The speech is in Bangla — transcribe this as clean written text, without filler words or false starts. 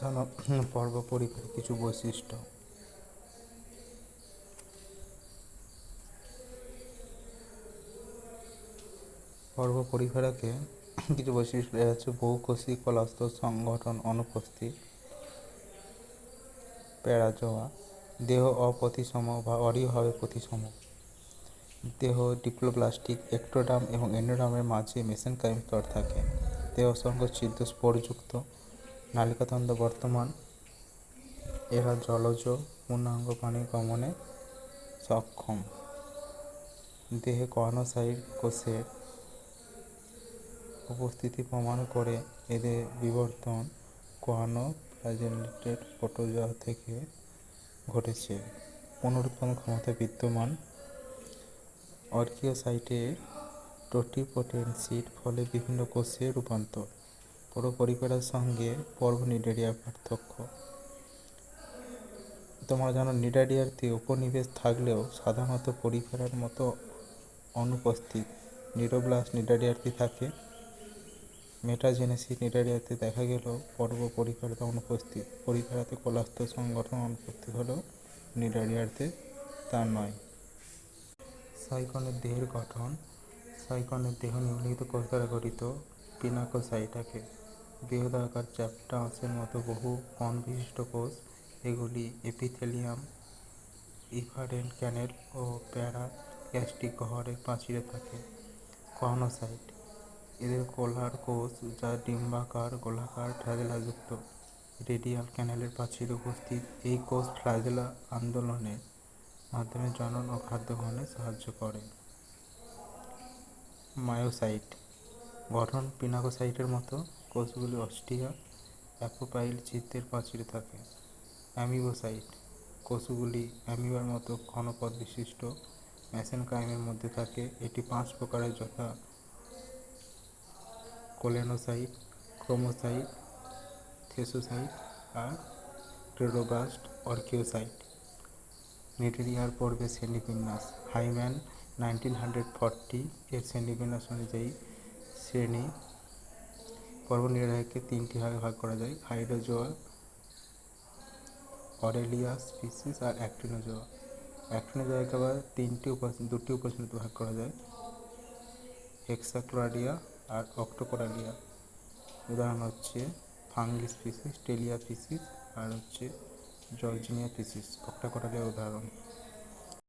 জানো পর্ব পরিবারের কিছু বৈশিষ্ট্য। পর্ব পরিবারকে কিছু বৈশিষ্ট্য হচ্ছে বহুকোষী কলাস্থ সংগঠন অনুপস্থিত, প্যারাজোয়া, দেহ অপ্রতিসম বা অরীয়ভাবে প্রতিসম, দেহ ডিপ্লোপ্লাস্টিক, এক্টোডার্ম এবং এন্ডোডার্মের মাঝে মেসেনকাইম স্তর থাকে, দেহ অসংখ্য ছিদ্র স্পোরযুক্ত, নালিকাতন্ত্র বর্তমান, এরা জলজ, পূর্ণাঙ্গ পানি গমনে সক্ষম, দেহে কর্নোসাইট কোষের উপস্থিতি প্রমাণ করে এদের বিবর্তন কোয়ানোফ্ল্যাজেলেটেড প্রোটোজোয়া থেকে ঘটেছে, পুনরুৎপাদন ক্ষমতা বিদ্যমান, অর্কিওসাইটে টোটিপোটেন্সির ফলে বিভিন্ন কোষে রূপান্তর। পুরো পরিবারের সঙ্গে পর্ব নিডারিয়ার পার্থক্য। তোমরা জানো নিডারিয়াতে উপনিবেশ থাকলেও সাধারণত পরিফেরার মতো অনুপস্থিত। নিউরোব্লাস্ট নিডারিয়াতে থাকে, মেটাজেনেসিস নিডারিয়াতে দেখা গেলেও পর্ব পরিফেরাতে অনুপস্থিত। পরিফেরাতে কোলাস্থ সংগঠন অনুপস্থিত হলেও নিডারিয়াতে তা নয়। সাইকনের দেহের গঠন। সাইকনের দেহ নিম্নলিখিত কোষ দ্বারা গঠিত: পিনাকোসাইটাকে বৃহদাকার চ্যাপ্টা অংশের মতো বহু কণ বিশিষ্ট কোষ। এগুলি এপিথেলিয়াম, ইফারেন্ট ক্যানেল ও প্যারাগ্যাস্ট্রিক গহ্বরের প্রাচীরে থাকে। কর্নোসাইট, এদের কোলার কোষ যা ডিম্বাকার, গোলাকার, ফ্ল্যাজেলাযুক্ত। রেডিয়াল ক্যানেলের প্রাচীরে উপস্থিত এই কোষ ফ্ল্যাজেলা আন্দোলনের মাধ্যমে জনন ও খাদ্য গ্রহণে সাহায্য করে। মায়োসাইট, গঠন পিনাকোসাইটের মতো, কোষগুলি অস্টিয়া অ্যাপোপাইল ছিদ্রের প্রাচীরে থাকে। অ্যামিবোসাইট, কোষগুলি অ্যামিবার মতো ঘনপথ বিশিষ্ট মেসেনকাইমের মধ্যে থাকে। এটি 5 প্রকারের, যথা কোলেনোসাইট, ক্রোমোসাইট, থেসোসাইট আর ক্লোরোব্লাস্ট অর্কিওসাইট। নিডারিয়ার পর্বের শ্রেণীবিন্যাস। হাইম্যান 1940 এর শ্রেণীবিন্যাস অনুযায়ী শ্রেণী পর্ব নিডারিয়াকে 3টি ভাগে ভাগ করা যায়: হাইড্রোজোয়া, অরেলিয়া স্পিসিস আর অ্যাক্টিনোজোয়া। অ্যাক্টিনোজোয়াকে আবার দুটি উপশ্রেণীতে ভাগ করা যায়: হেক্সাক্লোরাডিয়া আর অক্টোকোরালিয়া। উদাহরণ হচ্ছে ফাঙ্গি স্পিসিস, টেলিয়া স্পিসিস আর জর্জিনিয়া স্পিসিস। অক্টোকোরালিয়া উদাহরণ।